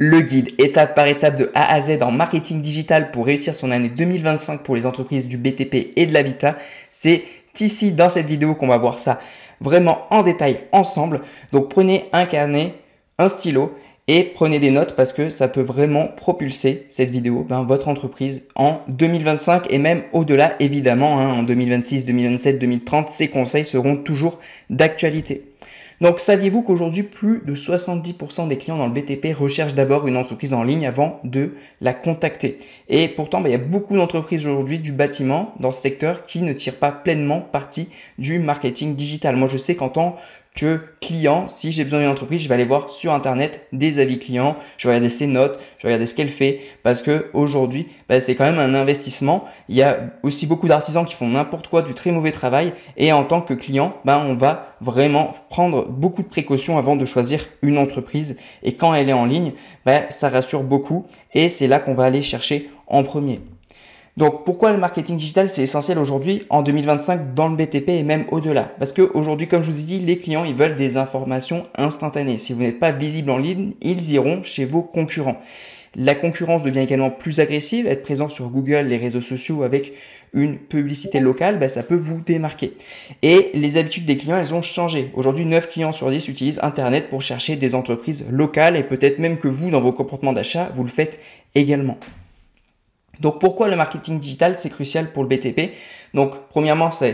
Le guide étape par étape de A à Z en marketing digital pour réussir son année 2025 pour les entreprises du BTP et de l'habitat. C'est ici dans cette vidéo qu'on va voir ça vraiment en détail ensemble. Donc prenez un carnet, un stylo et prenez des notes parce que ça peut vraiment propulser cette vidéo, votre entreprise en 2025 et même au-delà évidemment, en 2026, 2027, 2030, ces conseils seront toujours d'actualité. Donc, saviez-vous qu'aujourd'hui, plus de 70% des clients dans le BTP recherchent d'abord une entreprise en ligne avant de la contacter. Et pourtant, il y a beaucoup d'entreprises aujourd'hui du bâtiment dans ce secteur qui ne tirent pas pleinement parti du marketing digital. Moi, je sais qu'en tant que client, si j'ai besoin d'une entreprise, je vais aller voir sur Internet des avis clients, je vais regarder ses notes, je vais regarder ce qu'elle fait parce qu'aujourd'hui, c'est quand même un investissement. Il y a aussi beaucoup d'artisans qui font n'importe quoi, du très mauvais travail et en tant que client, on va vraiment prendre beaucoup de précautions avant de choisir une entreprise et quand elle est en ligne, ça rassure beaucoup et c'est là qu'on va aller chercher en premier. Donc pourquoi le marketing digital c'est essentiel aujourd'hui en 2025 dans le BTP et même au-delà? Parce qu'aujourd'hui, comme je vous ai dit, les clients ils veulent des informations instantanées. Si vous n'êtes pas visible en ligne, ils iront chez vos concurrents. La concurrence devient également plus agressive. Être présent sur Google, les réseaux sociaux avec une publicité locale, ça peut vous démarquer. Et les habitudes des clients, elles ont changé. Aujourd'hui, 9 clients sur 10 utilisent Internet pour chercher des entreprises locales et peut-être même que vous, dans vos comportements d'achat, vous le faites également. Donc pourquoi le marketing digital c'est crucial pour le BTP? Donc premièrement, ça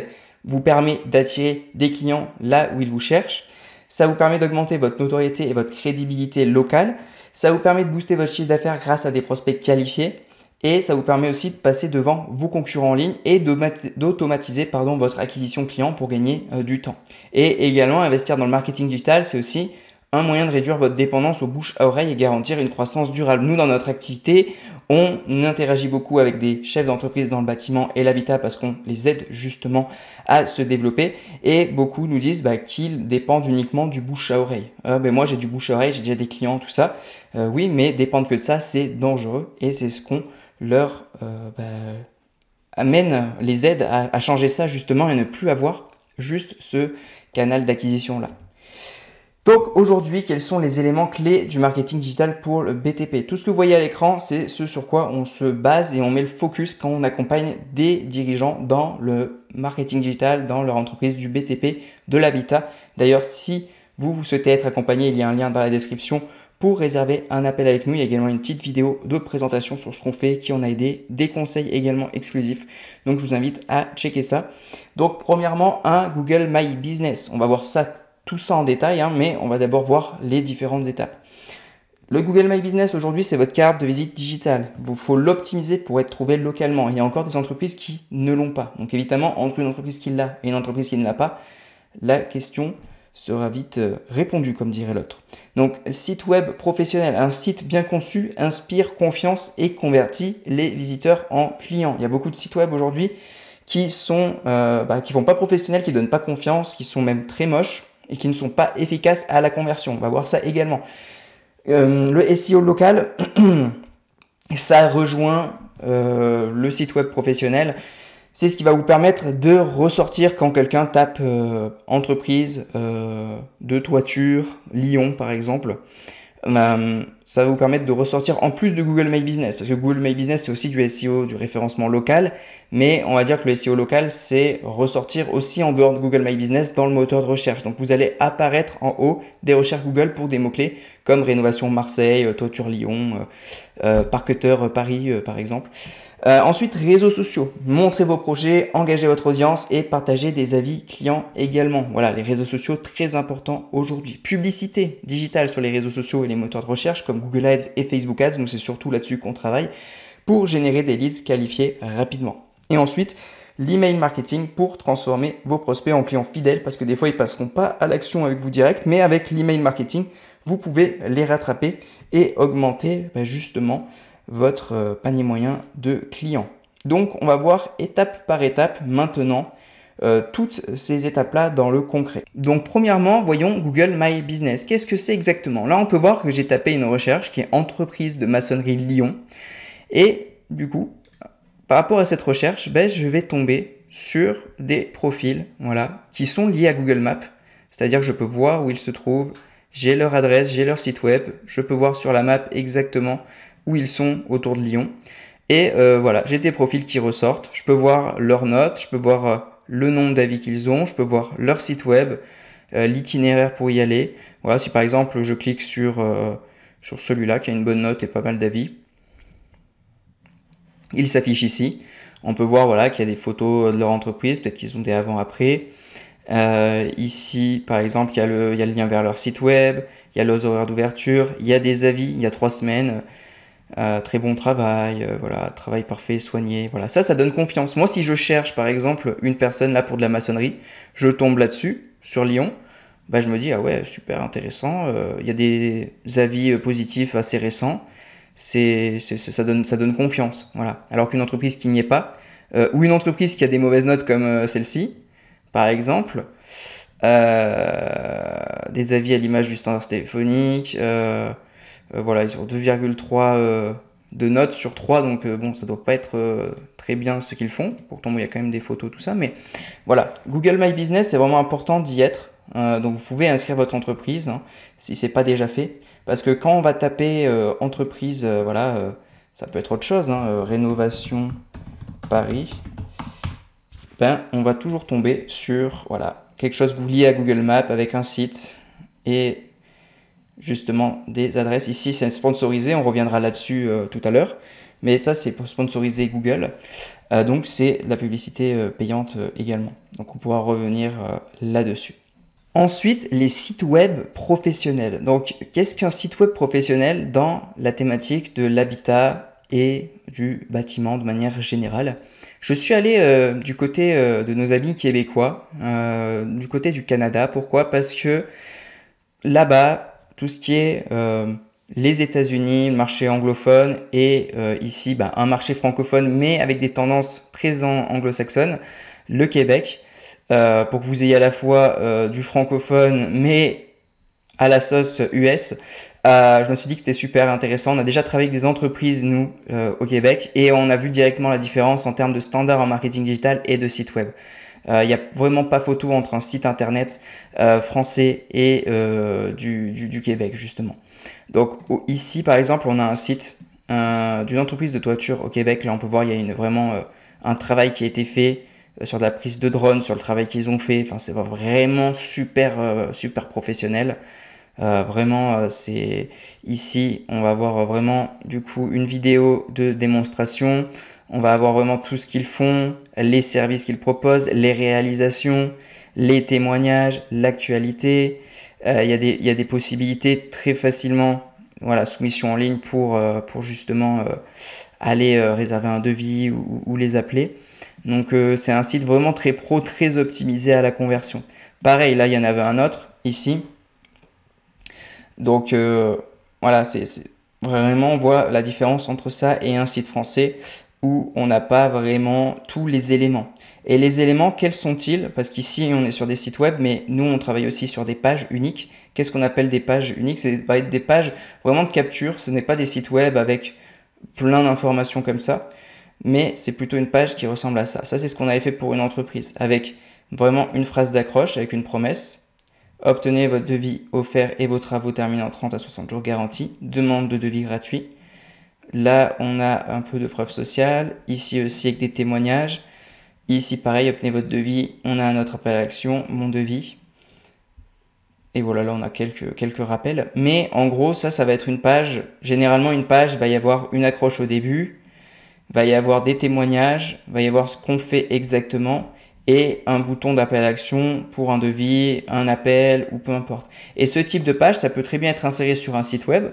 vous permet d'attirer des clients là où ils vous cherchent. Ça vous permet d'augmenter votre notoriété et votre crédibilité locale. Ça vous permet de booster votre chiffre d'affaires grâce à des prospects qualifiés. Et ça vous permet aussi de passer devant vos concurrents en ligne et d'automatiser votre acquisition client pour gagner du temps. Et également, investir dans le marketing digital, c'est aussi un moyen de réduire votre dépendance aux bouche à oreille et garantir une croissance durable. Nous, dans notre activité, on interagit beaucoup avec des chefs d'entreprise dans le bâtiment et l'habitat parce qu'on les aide justement à se développer et beaucoup nous disent qu'ils dépendent uniquement du bouche à oreille. Moi, j'ai du bouche à oreille, j'ai déjà des clients, tout ça. Oui, mais dépendre que de ça, c'est dangereux et c'est ce qu'on leur amène, les aide à changer ça justement et ne plus avoir juste ce canal d'acquisition-là. Donc aujourd'hui, quels sont les éléments clés du marketing digital pour le BTP? Tout ce que vous voyez à l'écran, c'est ce sur quoi on se base et on met le focus quand on accompagne des dirigeants dans le marketing digital, dans leur entreprise du BTP, de l'habitat. D'ailleurs, si vous souhaitez être accompagné, il y a un lien dans la description pour réserver un appel avec nous. Il y a également une petite vidéo de présentation sur ce qu'on fait, qui on a aidé, des conseils également exclusifs. Donc je vous invite à checker ça. Donc premièrement, un Google My Business. On va voir ça tout ça en détail, mais on va d'abord voir les différentes étapes. Le Google My Business aujourd'hui, c'est votre carte de visite digitale. Il faut l'optimiser pour être trouvé localement. Il y a encore des entreprises qui ne l'ont pas. Donc évidemment, entre une entreprise qui l'a et une entreprise qui ne l'a pas, la question sera vite répondue, comme dirait l'autre. Donc, site web professionnel, un site bien conçu inspire confiance et convertit les visiteurs en clients. Il y a beaucoup de sites web aujourd'hui qui sont qui font pas professionnels, qui donnent pas confiance, qui sont même très moches et qui ne sont pas efficaces à la conversion. On va voir ça également. Le SEO local, ça rejoint le site web professionnel. C'est ce qui va vous permettre de ressortir quand quelqu'un tape entreprise de toiture, Lyon par exemple. Ça va vous permettre de ressortir en plus de Google My Business, parce que Google My Business c'est aussi du SEO, du référencement local, mais on va dire que le SEO local c'est ressortir aussi en dehors de Google My Business dans le moteur de recherche. Donc vous allez apparaître en haut des recherches Google pour des mots-clés comme rénovation Marseille, toiture Lyon, parqueteur Paris par exemple. Ensuite, réseaux sociaux. Montrez vos projets, engagez votre audience et partagez des avis clients également. Voilà, les réseaux sociaux très importants aujourd'hui. Publicité digitale sur les réseaux sociaux et les moteurs de recherche comme Google Ads et Facebook Ads. Nous, c'est surtout là-dessus qu'on travaille pour générer des leads qualifiés rapidement. Et ensuite, l'email marketing pour transformer vos prospects en clients fidèles parce que des fois, ils passeront pas à l'action avec vous direct, mais avec l'email marketing, vous pouvez les rattraper et augmenter justement votre panier moyen de clients. Donc, on va voir étape par étape maintenant toutes ces étapes-là dans le concret. Donc, premièrement, voyons Google My Business. Qu'est-ce que c'est exactement? Là, on peut voir que j'ai tapé une recherche qui est entreprise de maçonnerie Lyon. Et du coup, par rapport à cette recherche, je vais tomber sur des profils qui sont liés à Google Maps. C'est-à-dire que je peux voir où ils se trouvent, j'ai leur adresse, j'ai leur site web, je peux voir sur la map exactement où ils sont autour de Lyon. Et voilà, j'ai des profils qui ressortent, je peux voir leurs notes, je peux voir le nombre d'avis qu'ils ont, je peux voir leur site web, l'itinéraire pour y aller. Voilà, si par exemple je clique sur celui-là qui a une bonne note et pas mal d'avis, il s'affiche ici. On peut voir voilà, qu'il y a des photos de leur entreprise, peut-être qu'ils ont des avant-après. Ici, par exemple, il y a le lien vers leur site web, il y a leurs horaires d'ouverture, il y a des avis, il y a 3 semaines. Très bon travail, voilà, travail parfait, soigné, voilà. Ça donne confiance. Moi, si je cherche, par exemple, une personne là pour de la maçonnerie, je tombe là-dessus, sur Lyon, bah, je me dis, ah ouais, super intéressant, il y a des avis positifs assez récents, ça donne confiance, voilà. Alors qu'une entreprise qui n'y est pas, ou une entreprise qui a des mauvaises notes comme celle-ci, par exemple, des avis à l'image du standard téléphonique, voilà, ils ont 2,3 de notes sur 3, donc bon, ça doit pas être très bien ce qu'ils font. Pourtant, il y a quand même des photos, tout ça. Mais voilà, Google My Business, c'est vraiment important d'y être. Donc vous pouvez inscrire votre entreprise hein, si c'est pas déjà fait. Parce que quand on va taper entreprise, voilà, ça peut être autre chose, hein, rénovation Paris, ben, on va toujours tomber sur voilà, quelque chose lié à Google Maps avec un site et justement des adresses. Ici, c'est sponsorisé, on reviendra là-dessus tout à l'heure. Mais ça, c'est pour sponsoriser Google. Donc, c'est de la publicité payante également. Donc, on pourra revenir là-dessus. Ensuite, les sites web professionnels. Donc, qu'est-ce qu'un site web professionnel dans la thématique de l'habitat et du bâtiment de manière générale? Je suis allé du côté de nos amis québécois, du côté du Canada. Pourquoi? Parce que là-bas, tout ce qui est les États-Unis, le marché anglophone, et ici un marché francophone, mais avec des tendances très anglo-saxonnes, le Québec, pour que vous ayez à la fois du francophone, mais à la sauce US. Je me suis dit que c'était super intéressant. On a déjà travaillé avec des entreprises, nous, au Québec, et on a vu directement la différence en termes de standards en marketing digital et de site web. Il n'y a vraiment pas photo entre un site internet français et du Québec, justement. Donc ici, par exemple, on a un site d'une entreprise de toiture au Québec. Là, on peut voir, il y a vraiment un travail qui a été fait sur de la prise de drone, sur le travail qu'ils ont fait. Enfin, c'est vraiment super, super professionnel. Vraiment, c'est ici, on va voir vraiment du coup une vidéo de démonstration. On va avoir vraiment tout ce qu'ils font, les services qu'ils proposent, les réalisations, les témoignages, l'actualité. Il y a des possibilités très facilement, voilà, soumission en ligne pour justement aller réserver un devis ou les appeler. Donc c'est un site vraiment très pro, très optimisé à la conversion. Pareil, là il y en avait un autre ici. Donc voilà, c'est vraiment on voit la différence entre ça et un site français où on n'a pas vraiment tous les éléments. Et les éléments, quels sont-ils? Parce qu'ici, on est sur des sites web, mais nous, on travaille aussi sur des pages uniques. Qu'est-ce qu'on appelle des pages uniques? C'est des pages vraiment de capture. Ce n'est pas des sites web avec plein d'informations comme ça, mais c'est plutôt une page qui ressemble à ça. Ça, c'est ce qu'on avait fait pour une entreprise, avec vraiment une phrase d'accroche, avec une promesse. Obtenez votre devis offert et vos travaux terminés en 30 à 60 jours garantis. Demande de devis gratuit. Là, on a un peu de preuve sociale. Ici aussi avec des témoignages. Ici, pareil, obtenez votre devis. On a un autre appel à l'action, mon devis. Et voilà, là, on a quelques rappels. Mais en gros, ça va être une page. Généralement, une page, il va y avoir une accroche au début. Il va y avoir des témoignages. Il va y avoir ce qu'on fait exactement. Et un bouton d'appel à l'action pour un devis, un appel ou peu importe. Et ce type de page, ça peut très bien être inséré sur un site web.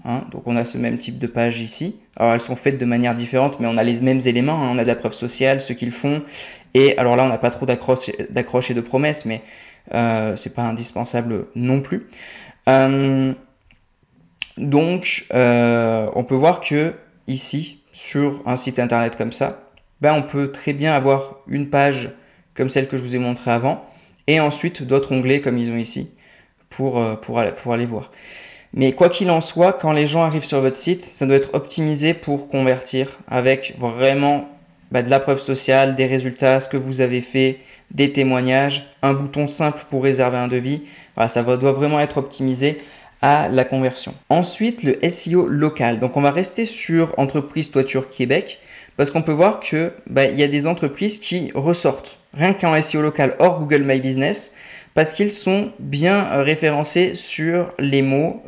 Hein, donc on a ce même type de page ici. Alors elles sont faites de manière différente, mais on a les mêmes éléments. Hein, on a de la preuve sociale, ce qu'ils font. Et alors là, on n'a pas trop d'accroche et de promesses, mais c'est pas indispensable non plus. Donc on peut voir que ici, sur un site internet comme ça, on peut très bien avoir une page comme celle que je vous ai montrée avant, et ensuite d'autres onglets comme ils ont ici pour aller voir. Mais quoi qu'il en soit, quand les gens arrivent sur votre site, ça doit être optimisé pour convertir avec vraiment de la preuve sociale, des résultats, ce que vous avez fait, des témoignages, un bouton simple pour réserver un devis. Voilà, doit vraiment être optimisé à la conversion. Ensuite, le SEO local. Donc, on va rester sur entreprise toiture Québec parce qu'on peut voir que y a des entreprises qui ressortent rien qu'en SEO local hors Google My Business parce qu'ils sont bien référencés sur les mots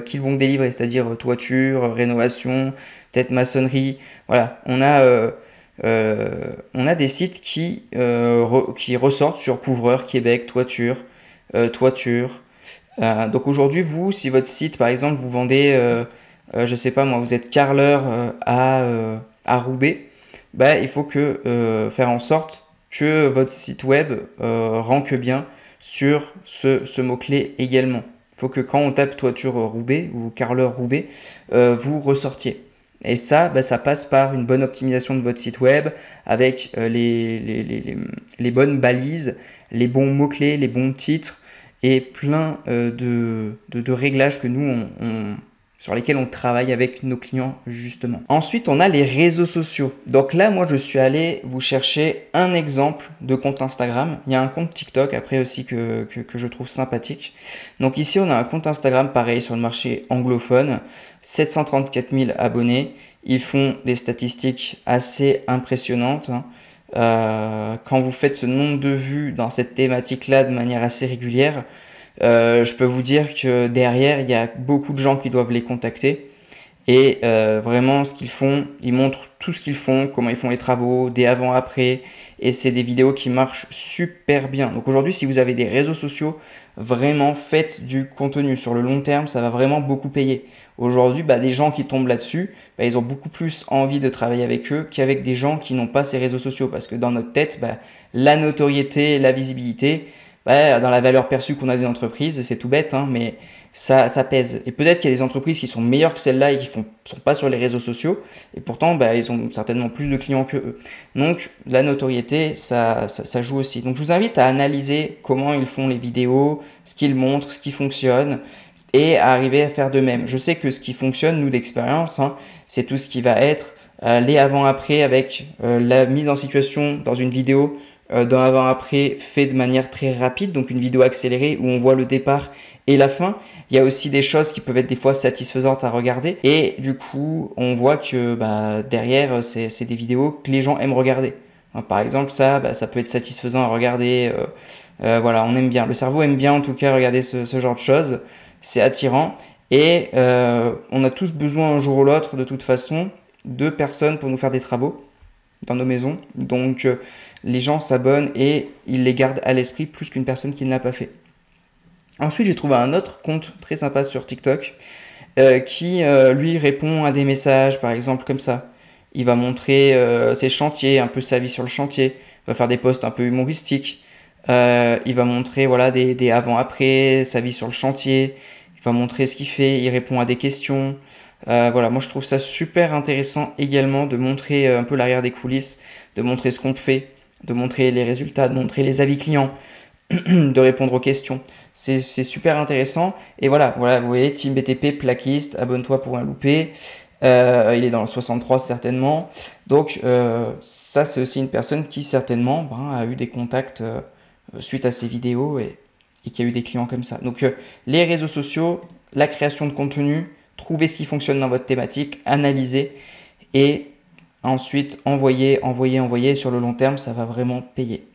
qu'ils vont délivrer, c'est-à-dire toiture, rénovation, peut-être maçonnerie. Voilà, on a des sites qui ressortent sur couvreur Québec, toiture, toiture. Donc aujourd'hui, vous, si votre site, par exemple, vous vendez, je sais pas moi, vous êtes carreleur à Roubaix, il faut faire en sorte que votre site web ranque bien sur ce mot-clé également. Il faut que quand on tape toiture Roubaix ou carreleur Roubaix, vous ressortiez. Et ça, ça passe par une bonne optimisation de votre site web avec les bonnes balises, les bons mots-clés, les bons titres et plein de réglages que nous, sur lesquels on travaille avec nos clients justement. Ensuite, on a les réseaux sociaux. Donc là, moi, je suis allé vous chercher un exemple de compte Instagram. Il y a un compte TikTok après aussi que je trouve sympathique. Donc ici, on a un compte Instagram pareil sur le marché anglophone, 734 000 abonnés. Ils font des statistiques assez impressionnantes. Quand vous faites ce nombre de vues dans cette thématique-là de manière assez régulière, je peux vous dire que derrière, il y a beaucoup de gens qui doivent les contacter. Et vraiment, ce qu'ils font, ils montrent tout ce qu'ils font, comment ils font les travaux, des avant-après. Et c'est des vidéos qui marchent super bien. Donc aujourd'hui, si vous avez des réseaux sociaux, vraiment faites du contenu. Sur le long terme, ça va vraiment beaucoup payer. Aujourd'hui, des gens qui tombent là-dessus, ils ont beaucoup plus envie de travailler avec eux qu'avec des gens qui n'ont pas ces réseaux sociaux. Parce que dans notre tête, la notoriété, la visibilité, dans la valeur perçue qu'on a d'une entreprise, c'est tout bête, hein, mais ça pèse. Et peut-être qu'il y a des entreprises qui sont meilleures que celles-là et qui sont pas sur les réseaux sociaux, et pourtant ils ont certainement plus de clients que eux. Donc la notoriété, ça joue aussi. Donc je vous invite à analyser comment ils font les vidéos, ce qu'ils montrent, ce qui fonctionne, et à arriver à faire de même. Je sais que ce qui fonctionne, nous d'expérience, c'est tout ce qui va être les avant-après avec la mise en situation dans une vidéo, dans avant-après fait de manière très rapide, donc une vidéo accélérée où on voit le départ et la fin. Il y a aussi des choses qui peuvent être des fois satisfaisantes à regarder et du coup on voit que derrière c'est des vidéos que les gens aiment regarder. Par exemple ça peut être satisfaisant à regarder, voilà, on aime bien, le cerveau aime bien en tout cas regarder ce genre de choses, c'est attirant et on a tous besoin un jour ou l'autre de toute façon de personnes pour nous faire des travaux dans nos maisons, donc les gens s'abonnent et ils les gardent à l'esprit plus qu'une personne qui ne l'a pas fait. Ensuite, j'ai trouvé un autre compte très sympa sur TikTok qui, lui, répond à des messages, par exemple, comme ça. Il va montrer ses chantiers, un peu sa vie sur le chantier. Il va faire des posts un peu humoristiques. Il va montrer voilà, des avant-après, sa vie sur le chantier. Il va montrer ce qu'il fait. Il répond à des questions. Voilà, moi, je trouve ça super intéressant également de montrer un peu l'arrière des coulisses, de montrer ce qu'on fait, de montrer les résultats, de montrer les avis clients, de répondre aux questions. C'est super intéressant. Et voilà, vous voyez, Team BTP, plaquiste, abonne-toi pour un loupé. Il est dans le 63 certainement. Donc ça, c'est aussi une personne qui certainement a eu des contacts suite à ces vidéos et qui a eu des clients comme ça. Donc les réseaux sociaux, la création de contenu, trouvez ce qui fonctionne dans votre thématique, analysez et ensuite envoyez. Sur le long terme, ça va vraiment payer.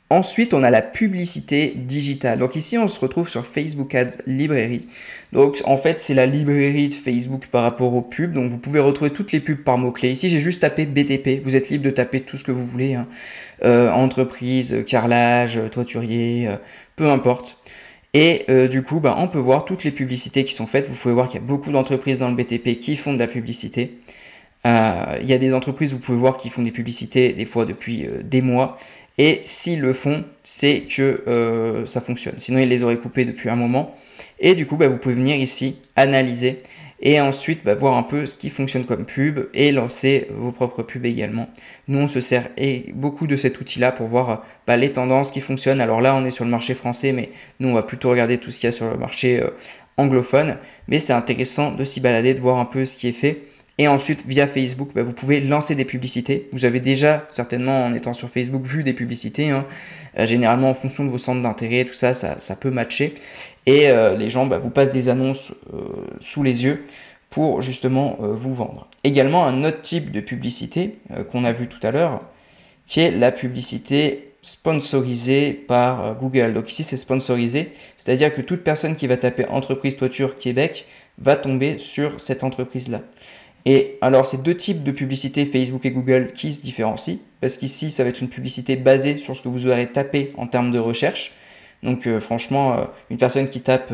Ensuite, on a la publicité digitale. Donc ici, on se retrouve sur Facebook Ads Librairie. Donc en fait, c'est la librairie de Facebook par rapport aux pubs. Donc vous pouvez retrouver toutes les pubs par mots-clés. Ici, j'ai juste tapé BTP. Vous êtes libre de taper tout ce que vous voulez. Entreprise, carrelage, toiturier, peu importe. Et du coup, on peut voir toutes les publicités qui sont faites. Vous pouvez voir qu'il y a beaucoup d'entreprises dans le BTP qui font de la publicité. Il y a des entreprises, vous pouvez voir, qui font des publicités des fois depuis des mois. Et s'ils le font, c'est que ça fonctionne. Sinon, ils les auraient coupés depuis un moment. Et du coup, vous pouvez venir ici, analyser et ensuite voir un peu ce qui fonctionne comme pub et lancer vos propres pubs également. Nous, on se sert beaucoup de cet outil-là pour voir les tendances qui fonctionnent. Alors là, on est sur le marché français, mais nous, on va plutôt regarder tout ce qu'il y a sur le marché anglophone. Mais c'est intéressant de s'y balader, de voir un peu ce qui est fait Et ensuite, via Facebook, vous pouvez lancer des publicités. Vous avez déjà, certainement en étant sur Facebook, vu des publicités. Hein. Généralement, en fonction de vos centres d'intérêt, tout ça, ça peut matcher. Et les gens vous passent des annonces sous les yeux pour justement vous vendre. Également, un autre type de publicité qu'on a vu tout à l'heure, qui est la publicité sponsorisée par Google. Donc ici, c'est sponsorisé, c'est-à-dire que toute personne qui va taper entreprise toiture Québec va tomber sur cette entreprise-là. Et alors, c'est deux types de publicité Facebook et Google qui se différencient, parce qu'ici, ça va être une publicité basée sur ce que vous aurez tapé en termes de recherche. Donc franchement, une personne qui tape,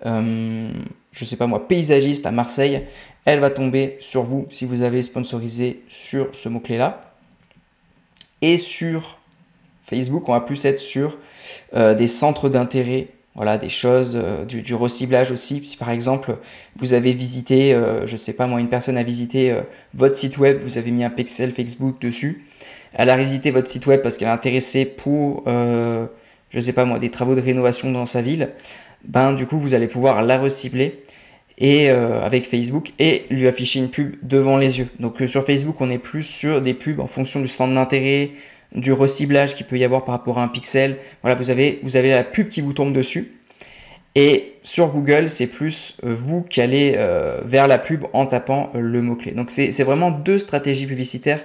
je sais pas moi, paysagiste à Marseille, elle va tomber sur vous si vous avez sponsorisé sur ce mot-clé-là. Et sur Facebook, on va plus être sur des centres d'intérêt, voilà, des choses, du reciblage aussi. Si par exemple, vous avez visité, je sais pas moi, une personne a visité votre site web, vous avez mis un pixel Facebook dessus, elle a visité votre site web parce qu'elle est intéressée pour, je sais pas moi, des travaux de rénovation dans sa ville, du coup, vous allez pouvoir la recibler et avec Facebook et lui afficher une pub devant les yeux. Donc sur Facebook, on est plus sur des pubs en fonction du centre d'intérêt, du reciblage qu'il peut y avoir par rapport à un pixel. Voilà, vous avez la pub qui vous tombe dessus. Et sur Google, c'est plus vous qui allez vers la pub en tapant le mot-clé. Donc c'est vraiment deux stratégies publicitaires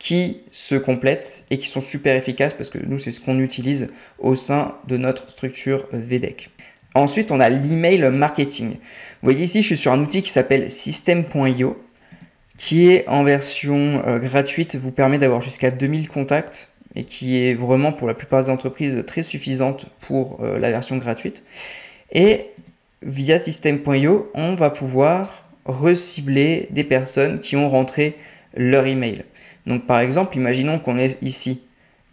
qui se complètent et qui sont super efficaces parce que nous, c'est ce qu'on utilise au sein de notre structure VDEC. Ensuite, on a l'email marketing. Vous voyez ici, je suis sur un outil qui s'appelle System.io, qui est en version gratuite, vous permet d'avoir jusqu'à 2000 contacts et qui est vraiment pour la plupart des entreprises très suffisante pour la version gratuite. Et via System.io, on va pouvoir recibler des personnes qui ont rentré leur email. Donc par exemple, imaginons qu'on est ici,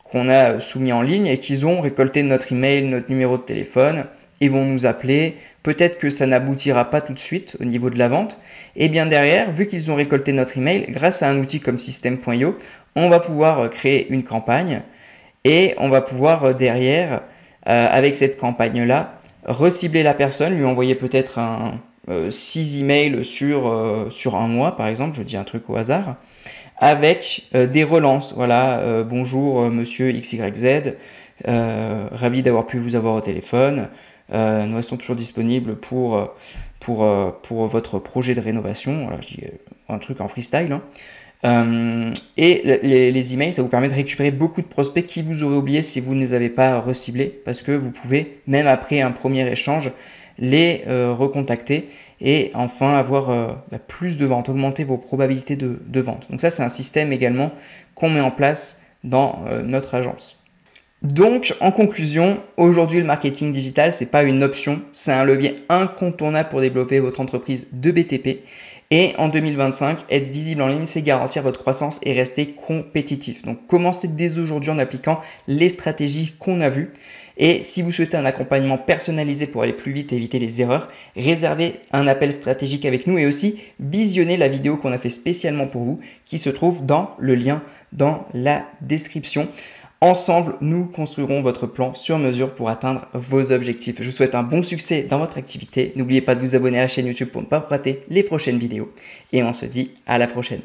qu'on a soumis en ligne et qu'ils ont récolté notre email, notre numéro de téléphone, ils vont nous appeler, peut-être que ça n'aboutira pas tout de suite au niveau de la vente, et bien derrière, vu qu'ils ont récolté notre email, grâce à un outil comme System.io, on va pouvoir créer une campagne et on va pouvoir derrière, avec cette campagne-là, recibler la personne, lui envoyer peut-être 6 emails sur un mois, par exemple, je dis un truc au hasard, avec des relances. Voilà, bonjour monsieur XYZ, ravi d'avoir pu vous avoir au téléphone. Nous restons toujours disponibles pour votre projet de rénovation. Voilà, je dis un truc en freestyle. Hein. Et les emails, ça vous permet de récupérer beaucoup de prospects qui vous auraient oublié si vous ne les avez pas reciblés, parce que vous pouvez, même après un premier échange, les recontacter et enfin avoir plus de ventes, augmenter vos probabilités de vente. Donc ça, c'est un système également qu'on met en place dans notre agence. Donc, en conclusion, aujourd'hui, le marketing digital, c'est pas une option, c'est un levier incontournable pour développer votre entreprise de BTP. Et en 2025, être visible en ligne, c'est garantir votre croissance et rester compétitif. Donc, commencez dès aujourd'hui en appliquant les stratégies qu'on a vues. Et si vous souhaitez un accompagnement personnalisé pour aller plus vite et éviter les erreurs, réservez un appel stratégique avec nous et aussi visionnez la vidéo qu'on a fait spécialement pour vous qui se trouve dans le lien dans la description. Ensemble, nous construirons votre plan sur mesure pour atteindre vos objectifs. Je vous souhaite un bon succès dans votre activité. N'oubliez pas de vous abonner à la chaîne YouTube pour ne pas rater les prochaines vidéos. Et on se dit à la prochaine.